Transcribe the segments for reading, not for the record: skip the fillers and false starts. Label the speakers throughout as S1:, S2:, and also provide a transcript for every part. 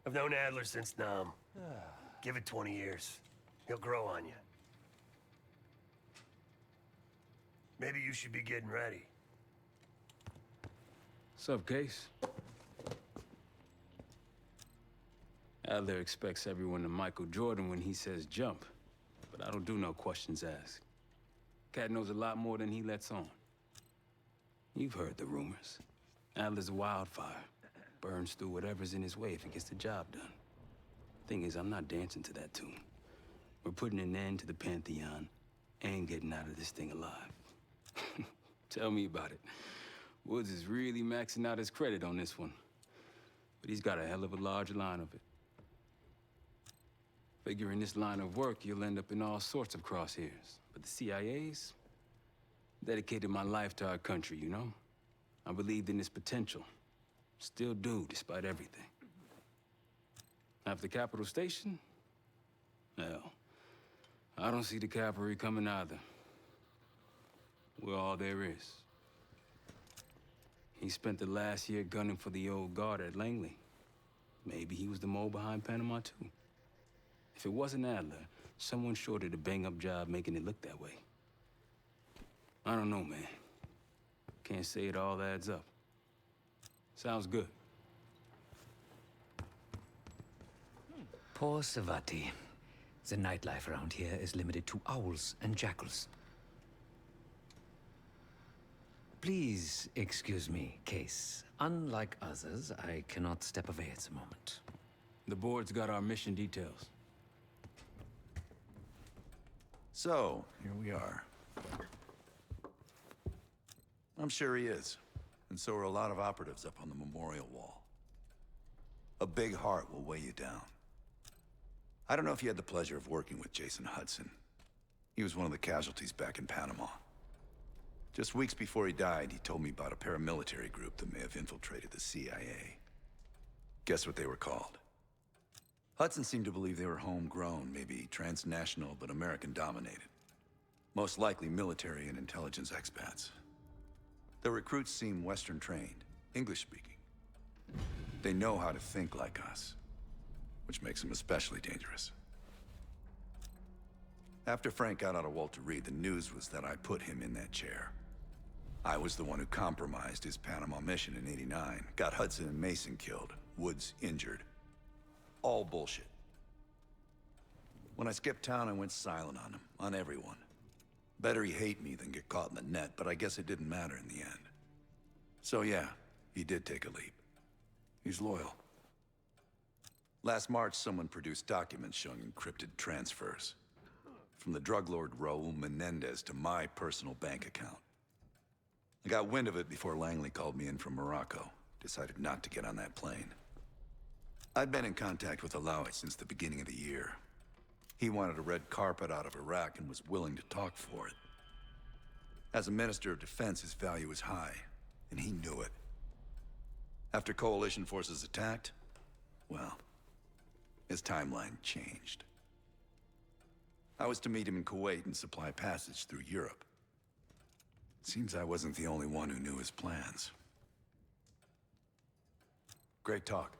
S1: I've known Adler since Nam. Give it 20 years. He'll grow on you. Maybe you should be getting ready.
S2: Sup, Case? Adler expects everyone to Michael Jordan when he says jump, but I don't do no questions asked. Cat knows a lot more than he lets on. You've heard the rumors. Adler's a wildfire. Burns through whatever's in his way if he gets the job done. Thing is, I'm not dancing to that tune. We're putting an end to the Pantheon and getting out of this thing alive. Tell me about it. Woods is really maxing out his credit on this one. But he's got a hell of a large line of it. Figure in this line of work, you'll end up in all sorts of crosshairs. But the CIA's dedicated my life to our country, you know? I believed in its potential. Still do, despite everything. After Capital Station? Hell, I don't see the cavalry coming either. We're all there is. He spent the last year gunning for the old guard at Langley. Maybe he was the mole behind Panama, too. If it wasn't Adler, someone sure did a bang-up job making it look that way. I don't know, man. Can't say it all adds up. Sounds good.
S3: Poor Savati. The nightlife around here is limited to owls and jackals. Please excuse me, Case. Unlike others, I cannot step away at the moment.
S2: The board's got our mission details.
S4: So, here we are. I'm sure he is. And so are a lot of operatives up on the memorial wall. A big heart will weigh you down. I don't know if you had the pleasure of working with Jason Hudson. He was one of the casualties back in Panama. Just weeks before he died, he told me about a paramilitary group that may have infiltrated the CIA. Guess what they were called? Hudson seemed to believe they were homegrown, maybe transnational, but American-dominated. Most likely military and intelligence expats. The recruits seem Western-trained, English-speaking. They know how to think like us, which makes them especially dangerous. After Frank got out of Walter Reed, the news was that I put him in that chair. I was the one who compromised his Panama mission in '89, got Hudson and Mason killed, Woods injured. All bullshit. When I skipped town, I went silent on him, on everyone. Better he hate me than get caught in the net, but I guess it didn't matter in the end. So yeah, he did take a leap. He's loyal. Last March, someone produced documents showing encrypted transfers. From the drug lord Raul Menendez to my personal bank account. I got wind of it before Langley called me in from Morocco. Decided not to get on that plane. I'd been in contact with Alawi since the beginning of the year. He wanted a red carpet out of Iraq and was willing to talk for it. As a Minister of Defense, his value was high, and he knew it. After coalition forces attacked, well, his timeline changed. I was to meet him in Kuwait and supply passage through Europe. Seems I wasn't the only one who knew his plans. Great talk.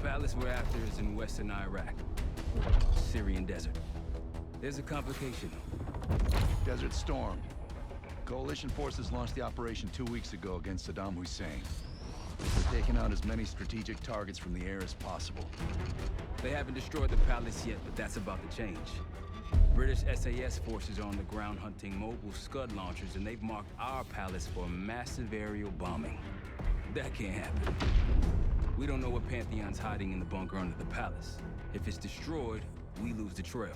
S2: The palace we're after is in western Iraq. Syrian desert. There's a complication.
S4: Desert Storm. Coalition forces launched the operation 2 weeks ago against Saddam Hussein. They're taking out as many strategic targets from the air as possible.
S2: They haven't destroyed the palace yet, but that's about to change. British SAS forces are on the ground hunting mobile Scud launchers, and they've marked our palace for massive aerial bombing. That can't happen. We don't know what Pantheon's hiding in the bunker under the palace. If it's destroyed, we lose the trail.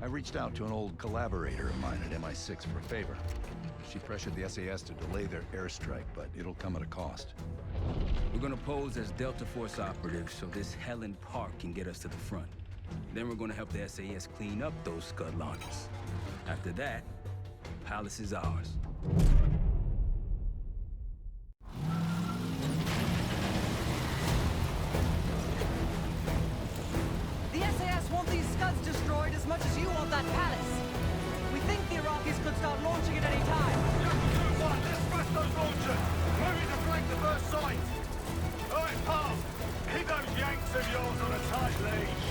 S4: I reached out to an old collaborator of mine at MI6 for a favor. She pressured the SAS to delay their airstrike, but it'll come at a cost.
S2: We're gonna pose as Delta Force operatives so this Helen Park can get us to the front. Then we're gonna help the SAS clean up those Scud launchers. After that, palace is ours.
S5: The SAS want these Scuds destroyed as much as you want that palace. We think the Iraqis could start launching at any time.
S6: Let's smash those launchers! Moving to flank the first site! Alright, pal! Keep those Yanks of yours on a tight leash!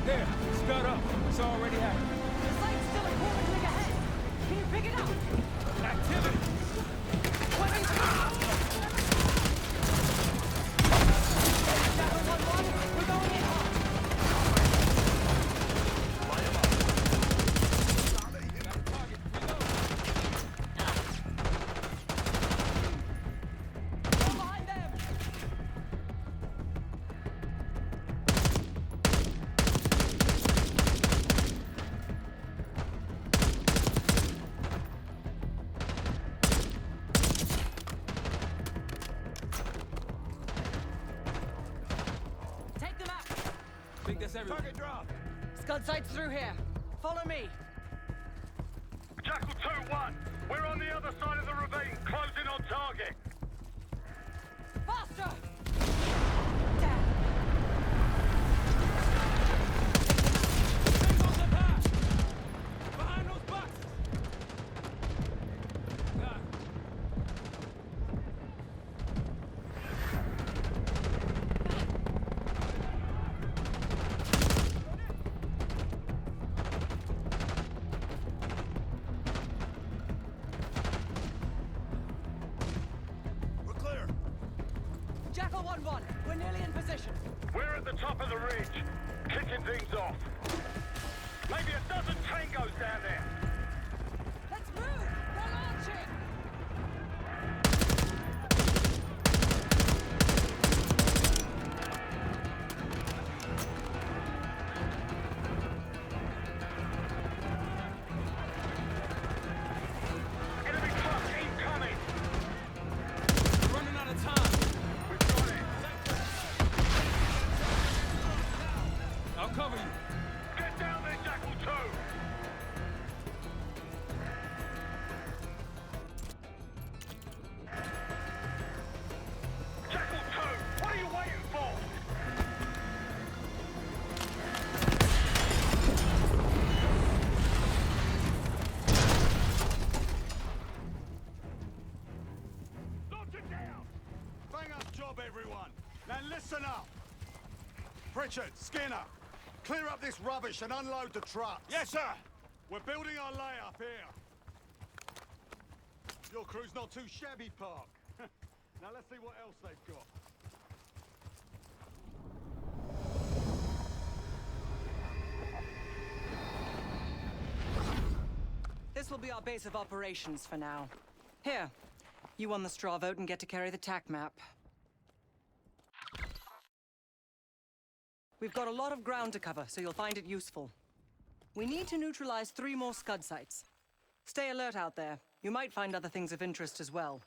S2: There, Scud up. It's already happening.
S5: The site's still a quarter click ahead. Can you pick it up?
S2: Activity!
S5: Jackal 1-1, we're going in hard. Go behind them. Take them out.
S2: I think that's everyone.
S6: Target drop!
S5: Scud sights through here. Follow me.
S6: Jackal 2-1! We're on the other side of the ravine, closing on target!
S5: Faster! Damn.
S2: Things on the path! Behind those boxes! Got it.
S6: We're clear!
S5: Jackal 1-1, we're nearly in position.
S6: We're at the top of the ridge, kicking things off. Maybe a dozen tangos down there.
S5: Let's move! We're launching!
S6: Enemy truck incoming!
S2: Running out of time.
S6: We've got it!
S2: I'll cover you.
S6: Get down there, Jackal 2! Jackal 2, what are you waiting for? Launch it down! Bang up job, everyone! Now listen up! Pritchard, Skinner, clear up this rubbish and unload the trucks. Yes, sir. We're building our layup here. Your crew's not too shabby, Park. Now let's see what else they've got.
S5: This will be our base of operations for now. Here, you won the straw vote and get to carry the TAC map. We've got a lot of ground to cover, so you'll find it useful. We need to neutralize 3 more Scud sites. Stay alert out there. You might find other things of interest as well.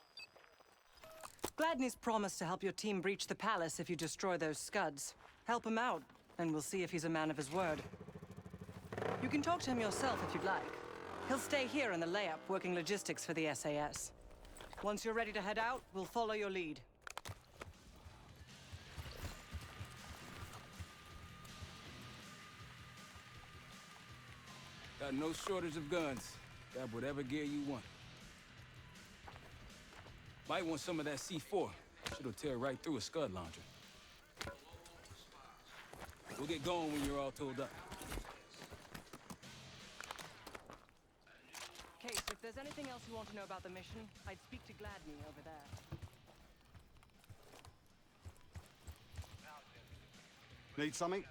S5: Gladney's promised to help your team breach the palace if you destroy those Scuds. Help him out, and we'll see if he's a man of his word. You can talk to him yourself if you'd like. He'll stay here in the layup, working logistics for the SAS. Once you're ready to head out, we'll follow your lead.
S2: Got no shortage of guns. Grab whatever gear you want. Might want some of that C4. It'll tear right through a Scud launcher. We'll get going when you're all tooled up.
S5: Case, if there's anything else you want to know about the mission, I'd speak to Gladney over there.
S6: Need something?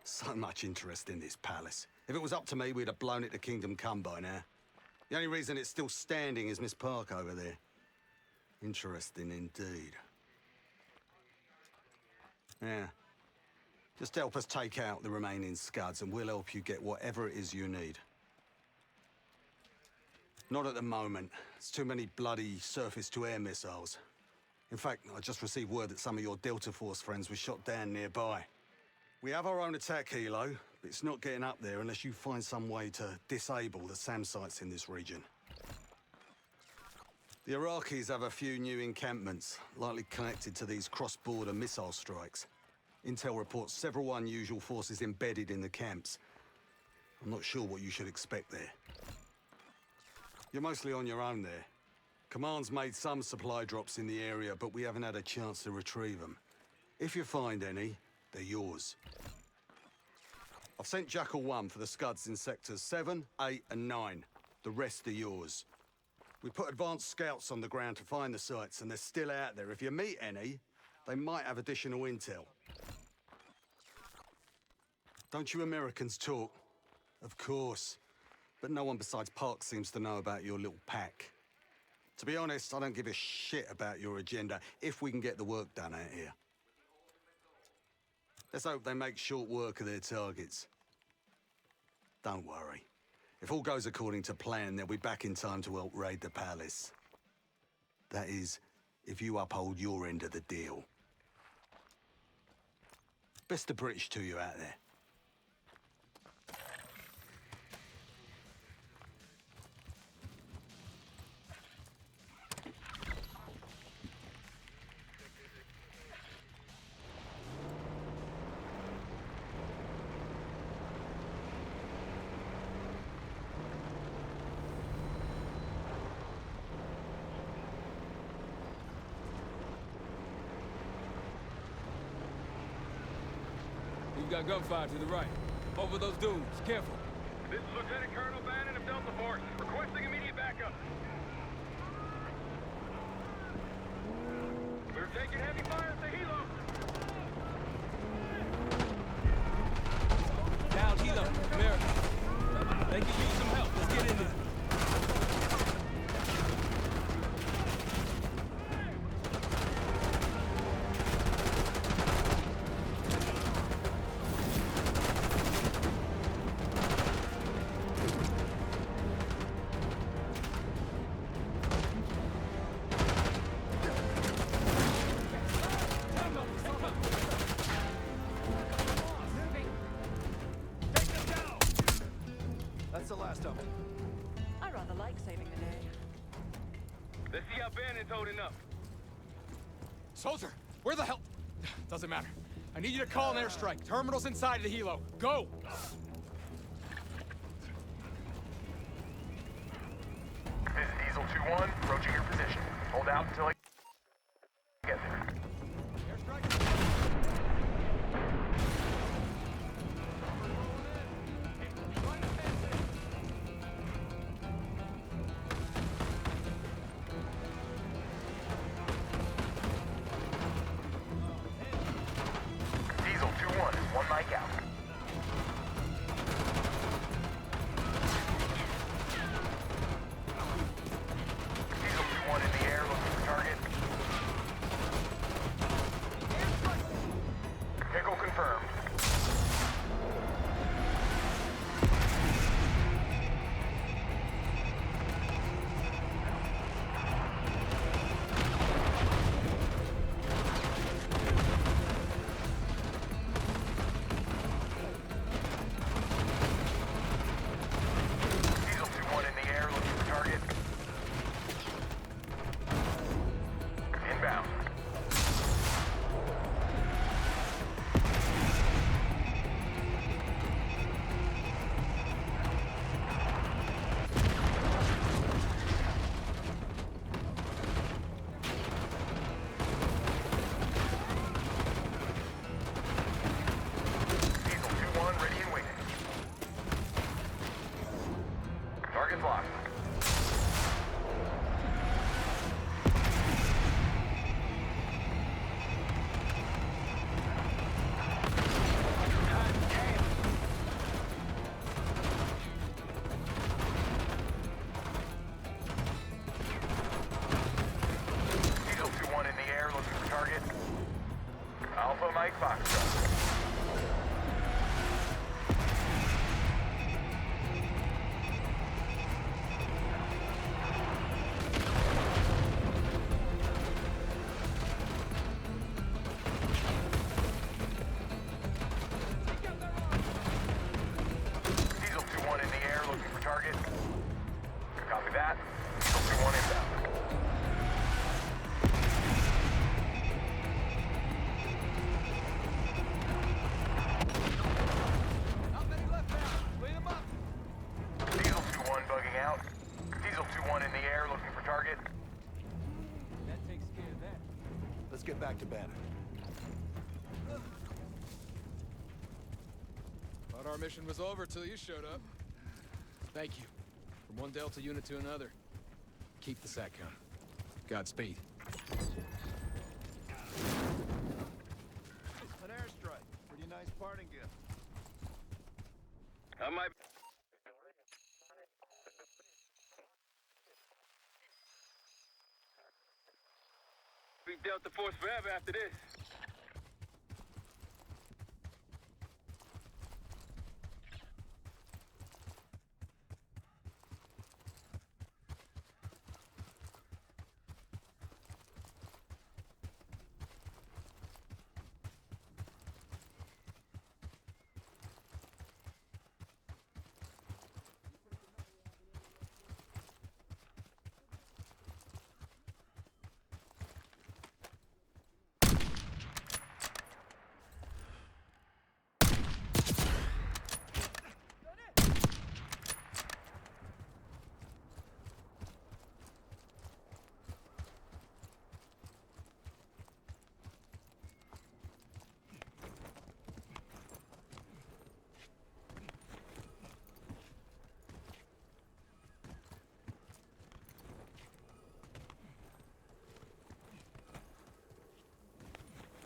S6: So much interest in this palace. If it was up to me, we'd have blown it to Kingdom Come by now. The only reason it's still standing is Miss Park over there. Interesting indeed. Yeah. Just help us take out the remaining scuds and we'll help you get whatever it is you need. Not at the moment. It's too many bloody surface-to-air missiles. In fact, I just received word that some of your Delta Force friends were shot down nearby. We have our own attack helo, but it's not getting up there unless you find some way to disable the SAM sites in this region. The Iraqis have a few new encampments, likely connected to these cross-border missile strikes. Intel reports several unusual forces embedded in the camps. I'm not sure what you should expect there. You're mostly on your own there. Command's made some supply drops in the area, but we haven't had a chance to retrieve them. If you find any, they're yours. I've sent Jackal 1 for the scuds in sectors 7, 8, and 9. The rest are yours. We put advanced scouts on the ground to find the sites, and they're still out there. If you meet any, they might have additional intel. Don't you Americans talk? Of course. But no one besides Park seems to know about your little pack. To be honest, I don't give a shit about your agenda if we can get the work done out here. Let's hope they make short work of their targets. Don't worry. If all goes according to plan, they'll be back in time to help raid the palace. That is, if you uphold your end of the deal. Best of British to you out there.
S2: We've got gunfire to the right. Over those dunes. Careful.
S7: This is Lieutenant Colonel Bannon of Delta Force, requesting immediate backup. We're taking heavy fire at the helo.
S2: Down helo. America. They can use some help. Let's get in there.
S6: That's the last of them.
S5: I rather like saving the day.
S7: Let's see how Bannon's holding up.
S8: Soldier, where the hell? Doesn't matter. I need you to call an airstrike. Terminal's inside the helo. Go!
S7: This is Diesel 2-1, approaching your position. Hold out until I get there. Diesel 2-1 is one mic out. Diesel 2-1 in the air, looking for target. hostile. Diesel 2-1 in the air, looking for target. Alpha Mike Foxtrot. Diesel 2-1 in the air, looking for target. Copy that. Diesel 2-1 inbound. Diesel 2-1 bugging out. Diesel 2-1 in the air, looking for target.
S8: That takes care of that.
S6: Let's get back to Banner.
S8: Thought our mission was over till you showed up. Thank you. From one Delta unit to another. Keep the sat count. Godspeed.
S6: An airstrike. Pretty nice parting gift.
S7: I might. Be Delta Force forever after this.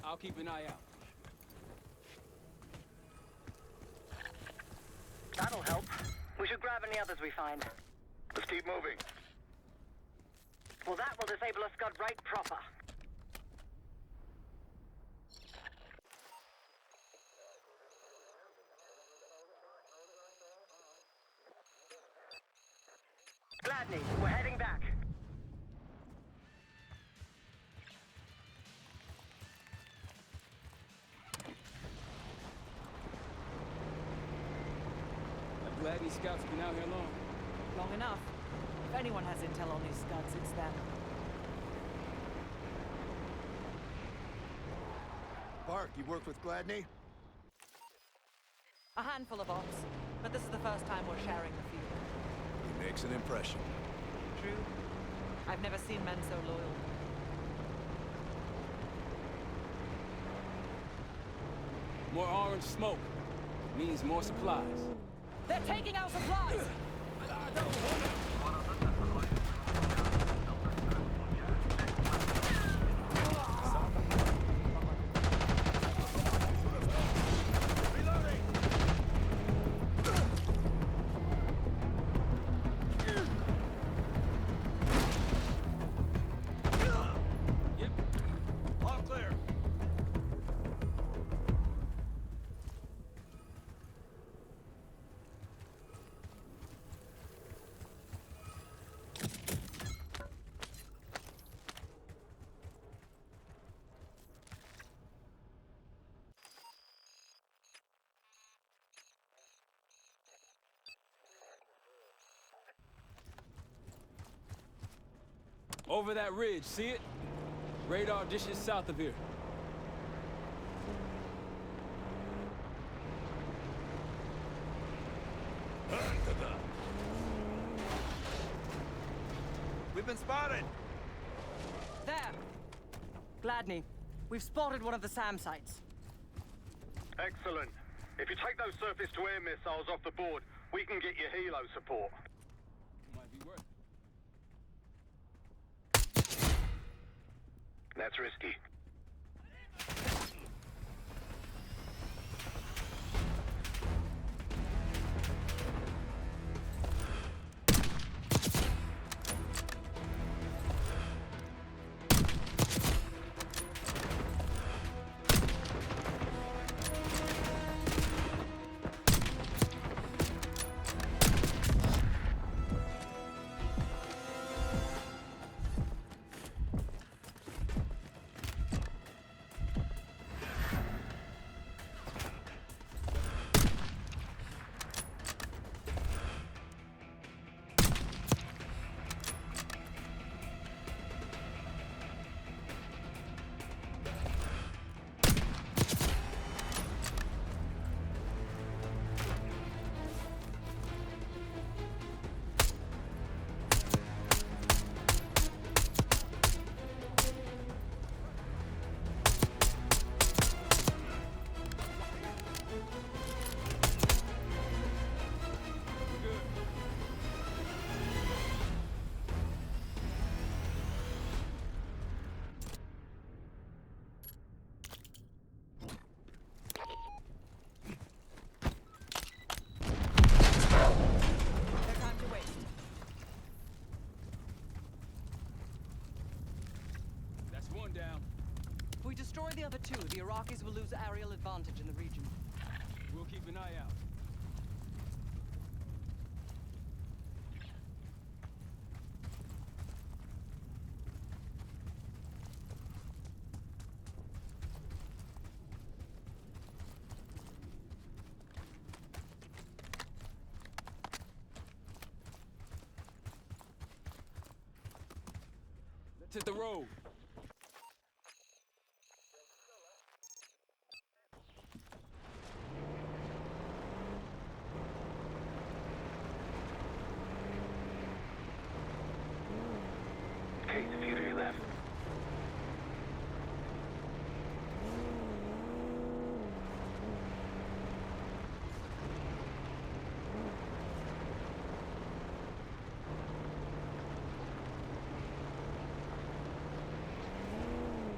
S2: I'll keep an eye out.
S5: That'll help. We should grab any others we find.
S7: Let's keep moving.
S5: Well, that will disable a scud right proper. Gladney, we're heading back.
S2: I'm glad these scouts been out here long.
S5: Long enough. If anyone has intel on these scuds, it's them.
S6: Park, you work with Gladney?
S5: A handful of ops, but this is the first time we're sharing the field.
S6: He makes an impression.
S5: True. I've never seen men so loyal.
S2: More orange smoke means more supplies.
S5: They're taking our supplies!
S6: All clear.
S2: Over that ridge, see it? Radar dishes south of here.
S6: We've been spotted.
S5: There! Gladney, we've spotted one of the SAM sites.
S7: Excellent. If you take those surface-to-air missiles off the board, we can get you helo support.
S2: My
S7: That's risky.
S5: If we destroy the other two, the Iraqis will lose aerial advantage in the region.
S2: We'll keep an eye out. Let's hit the road.
S7: Case, a few to your left.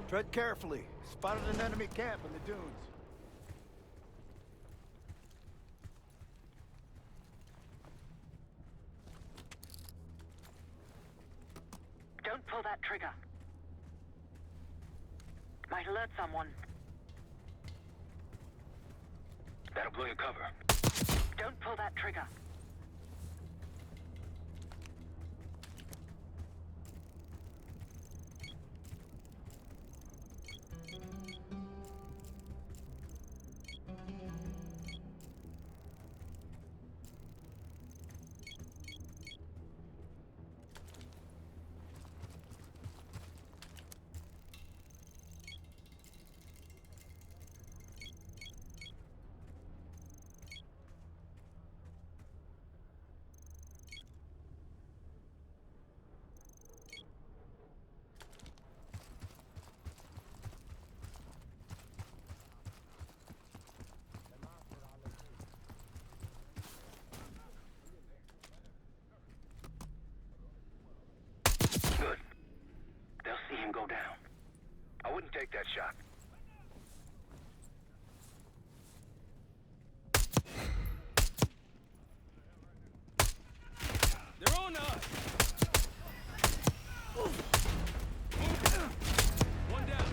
S6: Tread carefully. Spotted an enemy camp in the dunes.
S9: Don't pull that trigger. Might alert someone.
S7: That'll blow your cover.
S9: Don't pull that trigger.
S7: Good. They'll see him go down. I wouldn't take that shot.
S2: They're on us! One down.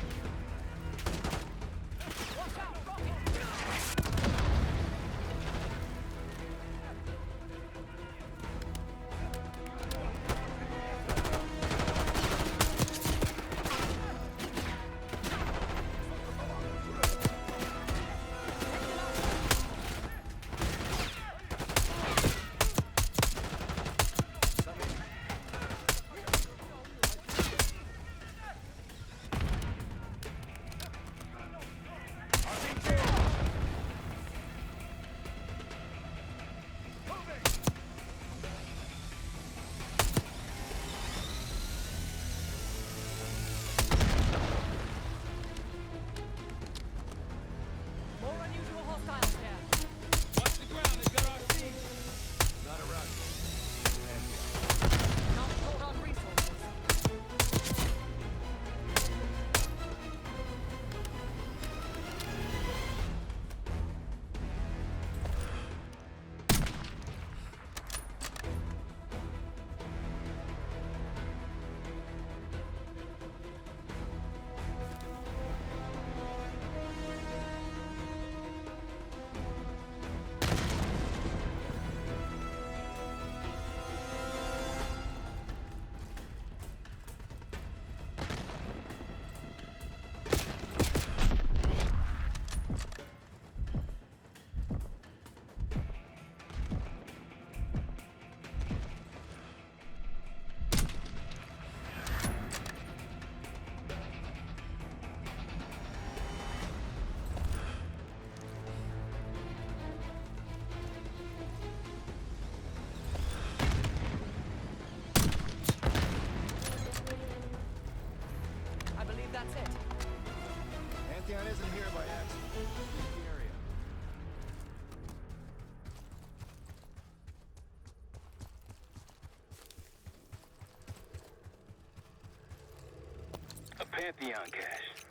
S10: Pantheon cache.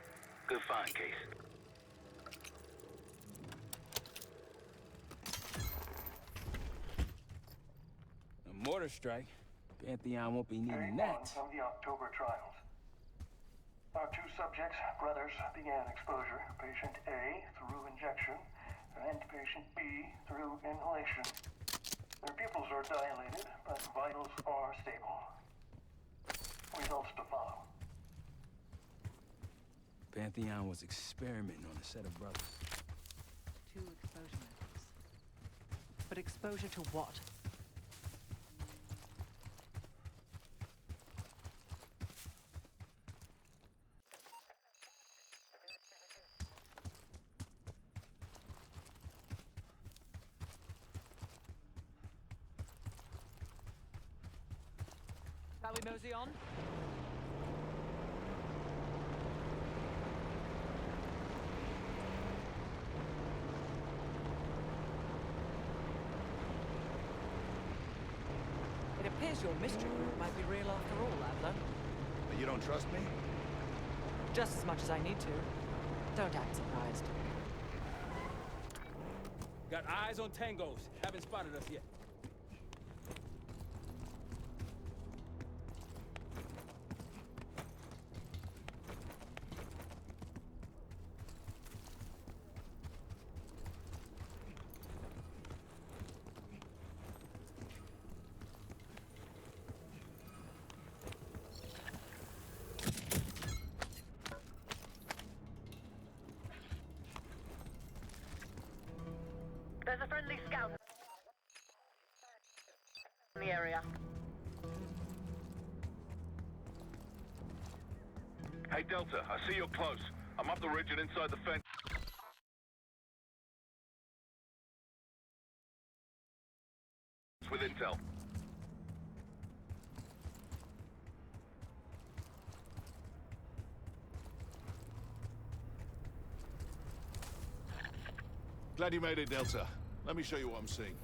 S10: Good find, Case.
S2: A mortar strike. Pantheon won't be needing that.
S11: From the October trials. Our two subjects, brothers, began exposure. Patient A through injection, and patient B through inhalation. Their pupils are dilated, but vitals are stable. Results to follow.
S2: Pantheon was experimenting on a set of brothers.
S5: 2 exposure methods. But exposure to what? Shall we mosey on? It appears your mystery group might be real after all, Adler.
S6: But you don't trust me?
S5: Just as much as I need to. Don't act surprised.
S2: Got eyes on tangos. Haven't spotted us yet.
S9: There's a friendly scout in the area.
S7: Hey, Delta, I see you're close. I'm up the ridge and inside the fence. With intel.
S6: Glad you made it, Delta. Let me show you what I'm seeing.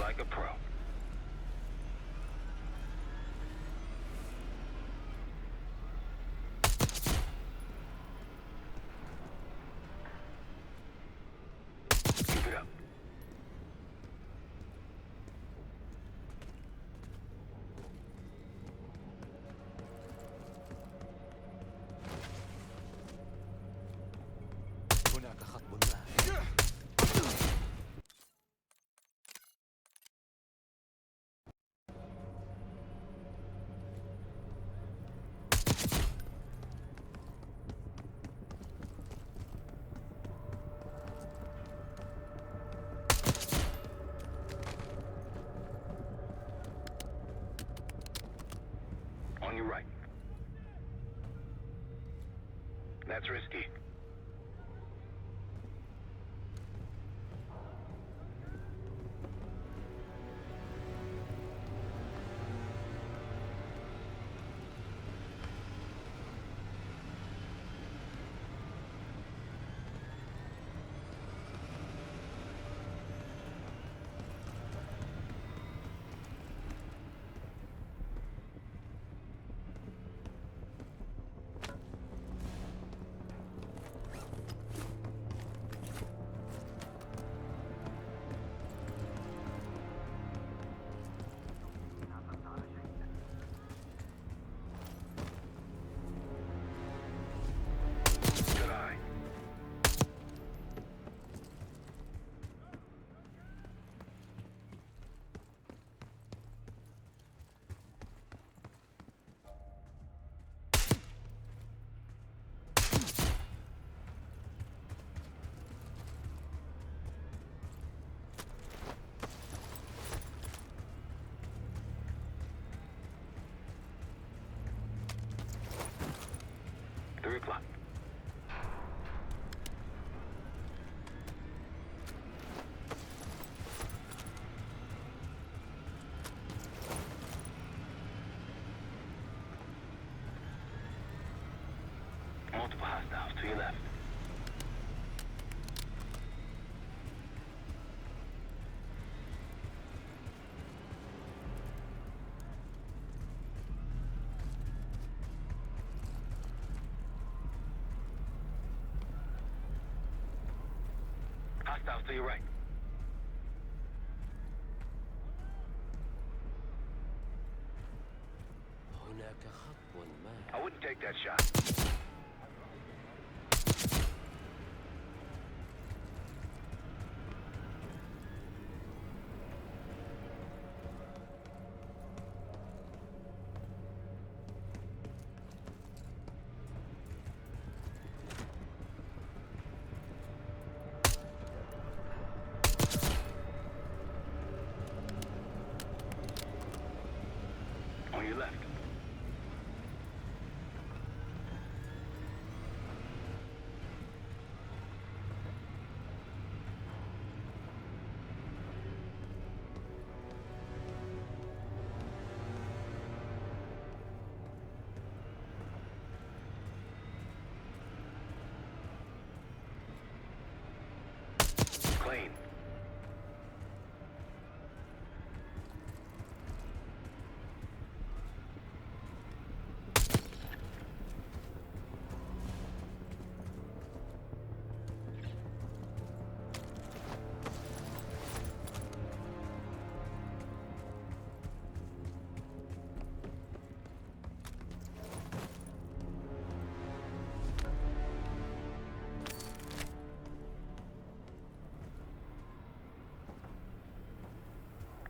S10: Like a pro. Keep it up.
S3: هناك خطب ما.
S10: On your right. That's risky. your left. Hostiles to your right. I wouldn't take that shot. On your left. Clean.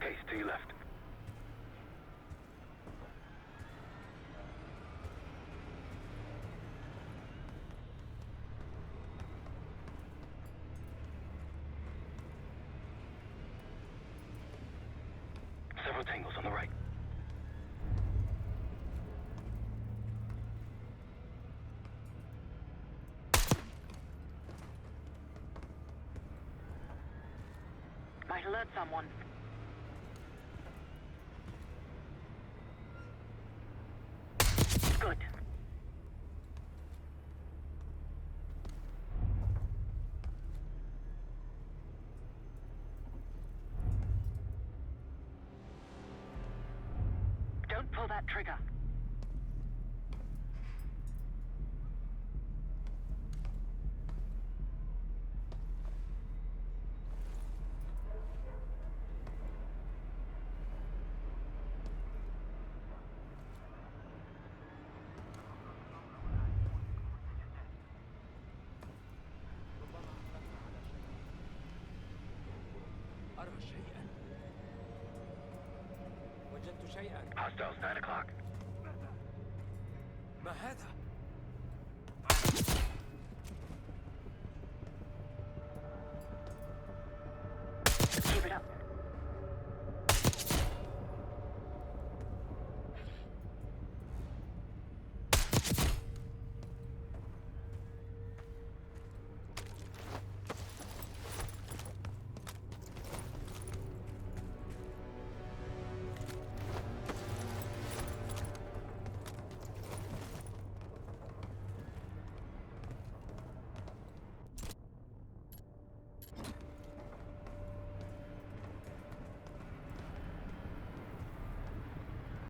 S10: Case to your left. Several tangles on the right.
S9: Might alert someone. Good. Don't pull that trigger.
S3: أرى شيئا. وجدت شيئا.
S10: Hostiles 9 o'clock.
S3: ما هذا؟